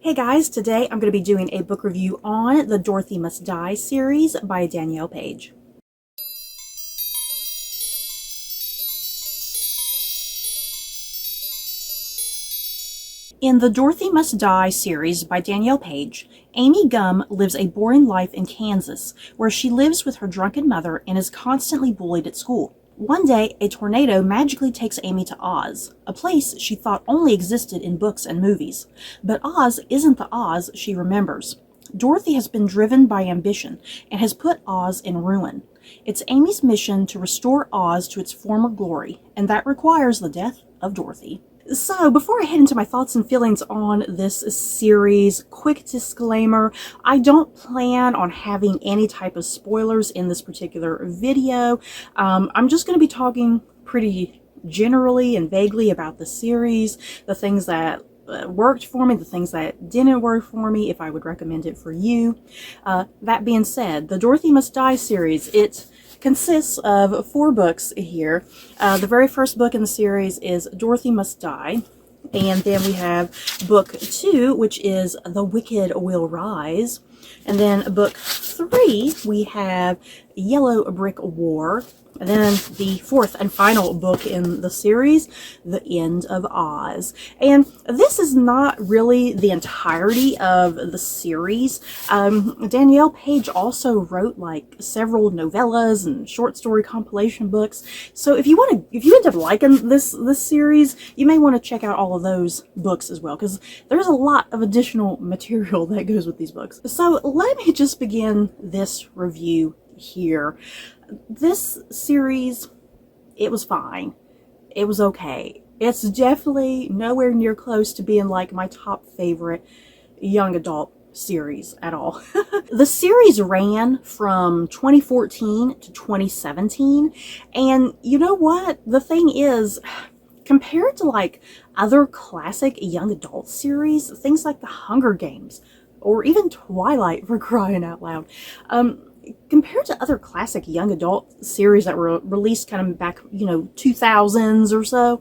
Hey guys, today I'm going to be doing a book review on the Dorothy Must Die series by Danielle Paige. In the Dorothy Must Die series by Danielle Paige, Amy Gum lives a boring life in Kansas, where she lives with her drunken mother and is constantly bullied at school. One day, a tornado magically takes Amy to Oz, a place she thought only existed in books and movies. But Oz isn't the Oz she remembers. Dorothy has been driven by ambition and has put Oz in ruin. It's Amy's mission to restore Oz to its former glory, and that requires the death of Dorothy. So, before I head into my thoughts and feelings on this series, quick disclaimer, I don't plan on having any type of spoilers in this particular video. I'm just going to be talking pretty generally and vaguely about the series, the things that worked for me, the things that didn't work for me, if I would recommend it for you. That being said, the Dorothy Must Die series, it consists of 4 books here. The very first book in the series is Dorothy Must Die, and then we have book 2, which is The Wicked Will Rise, and then book 3 we have Yellow Brick War, and then the 4th and final book in the series, The End of Oz. And this is not really the entirety of the series. Danielle Paige also wrote like several novellas and short story compilation books. So if you end up liking this series, you may want to check out all of those books as well, because there's a lot of additional material that goes with these books. So let me just begin this review here. This series, it was fine. It was okay. It's definitely nowhere near close to being like my top favorite young adult series at all. The series ran from 2014 to 2017, and you know what? The thing is, compared to like other classic young adult series, things like The Hunger Games, or even Twilight, for crying out loud, compared to other classic young adult series that were released kind of back, 2000s or so,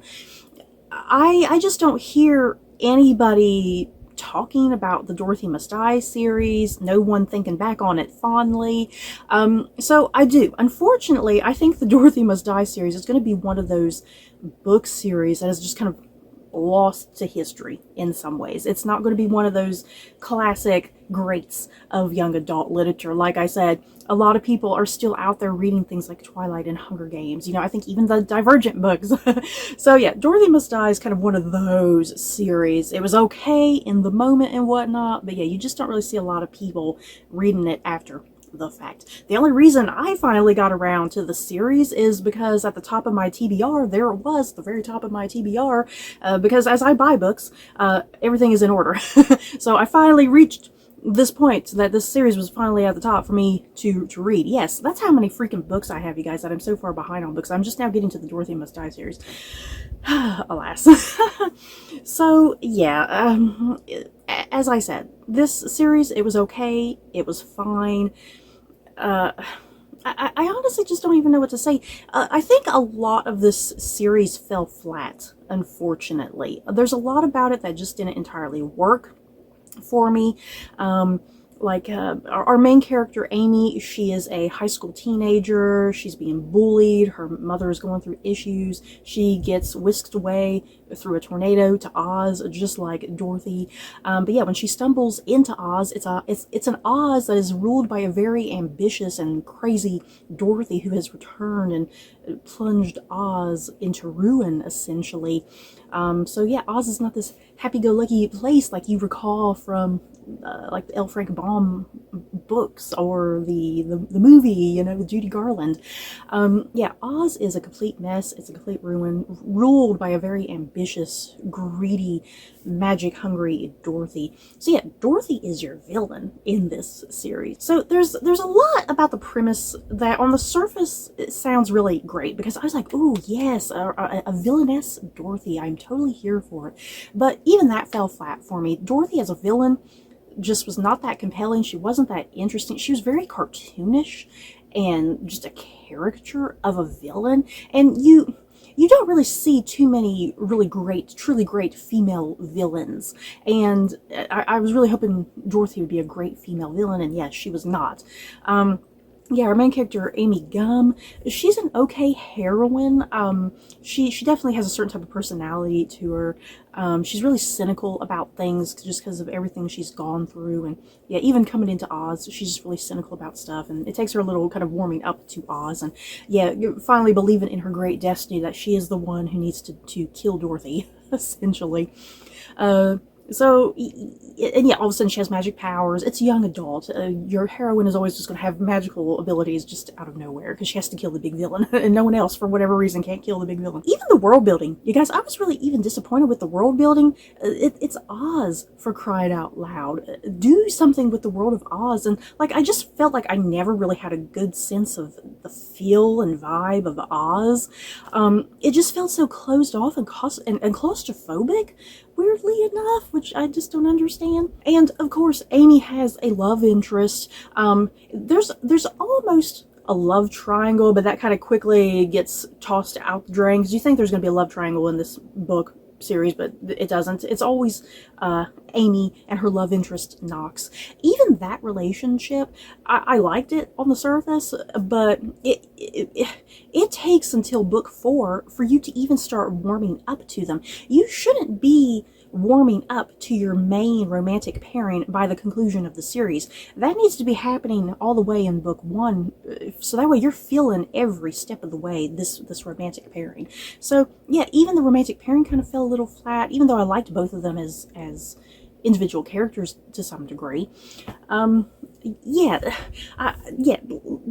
I just don't hear anybody talking about the Dorothy Must Die series, no one thinking back on it fondly. So I do. Unfortunately, I think the Dorothy Must Die series is going to be one of those book series that is just kind of lost to history in some ways. It's not going to be one of those classic greats of young adult literature. Like I said, a lot of people are still out there reading things like Twilight and Hunger Games. I think even the Divergent books. So yeah, Dorothy Must Die is kind of one of those series. It was okay in the moment and whatnot, but yeah, you just don't really see a lot of people reading it after the fact. The only reason I finally got around to the series is because at the top of my TBR, there it was, the very top of my TBR, because as I buy books, everything is in order. So I finally reached this point that this series was finally at the top for me to read. Yes, that's how many freaking books I have, you guys, that I'm so far behind on books. I'm just now getting to the Dorothy Must Die series. Alas. So yeah, as I said, this series, it was okay. It was fine. I honestly just don't even know what to say. I think a lot of this series fell flat, unfortunately. There's a lot about it that just didn't entirely work for me. Our main character, Amy, she is a high school teenager. She's being bullied. Her mother is going through issues. She gets whisked away through a tornado to Oz, just like Dorothy. But yeah, when she stumbles into Oz, it's an Oz that is ruled by a very ambitious and crazy Dorothy who has returned and plunged Oz into ruin, essentially. So yeah, Oz is not this happy-go-lucky place like you recall from like the L. Frank Baum books or the movie, with Judy Garland. Yeah, Oz is a complete mess. It's a complete ruin, ruled by a very ambitious, greedy, magic-hungry Dorothy. So yeah, Dorothy is your villain in this series. So there's a lot about the premise that on the surface it sounds really great, because I was like, ooh, yes, a villainess Dorothy. I'm totally here for it. But even that fell flat for me. Dorothy as a villain just was not that compelling. She wasn't that interesting. She was very cartoonish and just a caricature of a villain. And you don't really see too many really great, truly great female villains. And I was really hoping Dorothy would be a great female villain, and yes, she was not. Yeah, our main character, Amy Gum, she's an okay heroine. She definitely has a certain type of personality to her. She's really cynical about things just because of everything she's gone through. And yeah, even coming into Oz, she's just really cynical about stuff. And it takes her a little kind of warming up to Oz. And yeah, you're finally believing in her great destiny that she is the one who needs to kill Dorothy, essentially. And yeah, all of a sudden she has magic powers. It's a young adult. Your heroine is always just going to have magical abilities just out of nowhere because she has to kill the big villain, and no one else, for whatever reason, can't kill the big villain. Even the world building, you guys, I was really even disappointed with the world building. It's Oz, for crying out loud. Do something with the world of Oz. And like, I just felt like I never really had a good sense of the feel and vibe of Oz. It just felt so closed off and claustrophobic, weirdly enough, which I just don't understand. And of course, Amy has a love interest. There's almost a love triangle, but that kind of quickly gets tossed out the drain, because you think there's going to be a love triangle in this book series, but it doesn't. It's always Amy and her love interest, Knox. Even that relationship, I liked it on the surface, but it takes until book 4 for you to even start warming up to them. You shouldn't be warming up to your main romantic pairing by the conclusion of the series. That needs to be happening all the way in book 1, so that way you're feeling every step of the way this romantic pairing. So yeah, even the romantic pairing kind of fell a little flat, even though I liked both of them as individual characters to some degree.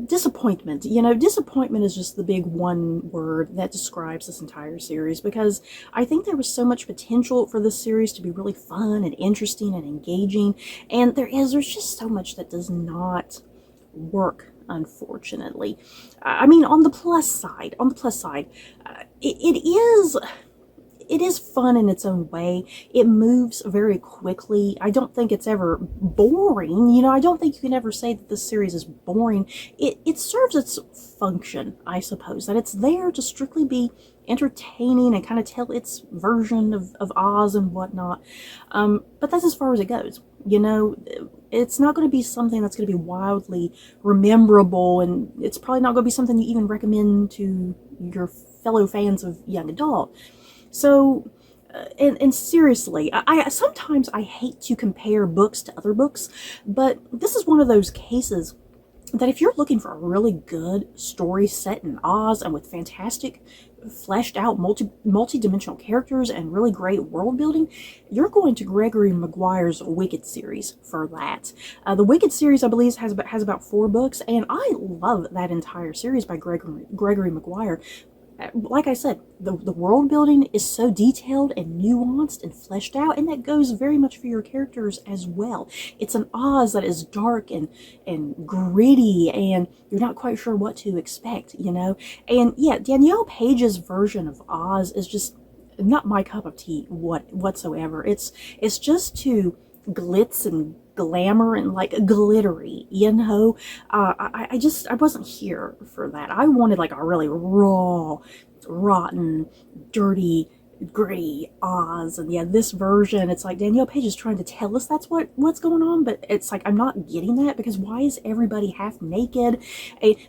Disappointment. You know, disappointment is just the big one word that describes this entire series, because I think there was so much potential for this series to be really fun and interesting and engaging, and there's just so much that does not work, unfortunately. I mean, on the plus side, it is fun in its own way. It moves very quickly. I don't think it's ever boring. You know, I don't think you can ever say that this series is boring. It serves its function, I suppose, that it's there to strictly be entertaining and kind of tell its version of Oz and whatnot. But that's as far as it goes. You know, it's not going to be something that's going to be wildly rememberable, and it's probably not going to be something you even recommend to your fellow fans of young adult. So, and seriously, I sometimes I hate to compare books to other books, but this is one of those cases that if you're looking for a really good story set in Oz and with fantastic, fleshed out, multi-dimensional characters and really great world building, you're going to Gregory Maguire's Wicked series for that. The Wicked series, I believe, has about 4 books, and I love that entire series by Gregory Maguire. Like I said, the world building is so detailed and nuanced and fleshed out, and that goes very much for your characters as well. It's an Oz that is dark and gritty, and you're not quite sure what to expect, you know? And yeah, Danielle Paige's version of Oz is just not my cup of tea whatsoever. It's just too glitz and glamour and like glittery, you know. I wasn't here for that. I wanted like a really raw, rotten, dirty, gritty Oz. And yeah, this version, it's like Danielle Paige is trying to tell us that's what's going on, but it's like I'm not getting that, because why is everybody half naked?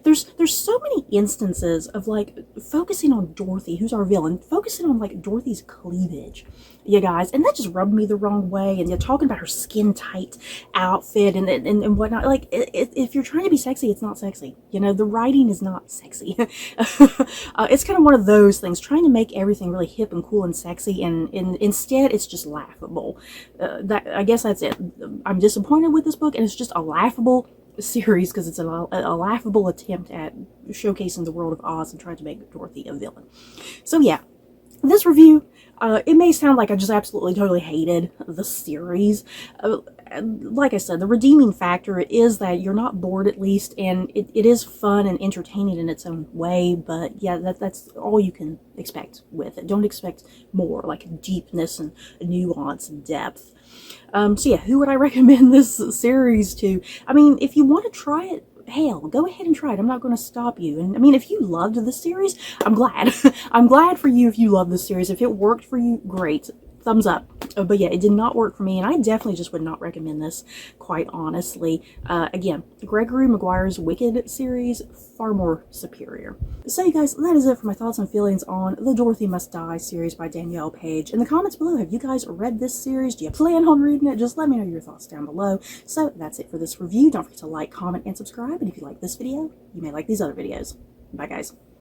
There's so many instances of like focusing on Dorothy, who's our villain, focusing on like Dorothy's cleavage, you guys, and that just rubbed me the wrong way. And you're talking about her skin tight outfit and whatnot. Like, if you're trying to be sexy, it's not sexy. You know, the writing is not sexy. It's kind of one of those things, trying to make everything really hip and cool and sexy, and instead it's just laughable. I guess that's it. I'm disappointed with this book, and it's just a laughable series because it's a laughable attempt at showcasing the world of Oz and trying to make Dorothy a villain. So yeah, this review, it may sound like I just absolutely totally hated the series. Like I said, the redeeming factor is that you're not bored, at least, and it is fun and entertaining in its own way, but yeah, that's all you can expect with it. Don't expect more, like deepness and nuance and depth. So yeah, who would I recommend this series to? I mean, if you want to try it hell, go ahead and try it. I'm not going to stop you. And I mean, if you loved this series, I'm glad. I'm glad for you if you love this series. If it worked for you, great. Thumbs up. But yeah, it did not work for me, and I definitely just would not recommend this, quite honestly. Again, Gregory Maguire's Wicked series, far more superior. So you guys, that is it for my thoughts and feelings on the Dorothy Must Die series by Danielle Paige. In the comments below, have you guys read this series? Do you plan on reading it? Just let me know your thoughts down below. So that's it for this review. Don't forget to like, comment, and subscribe, and if you like this video, you may like these other videos. Bye guys.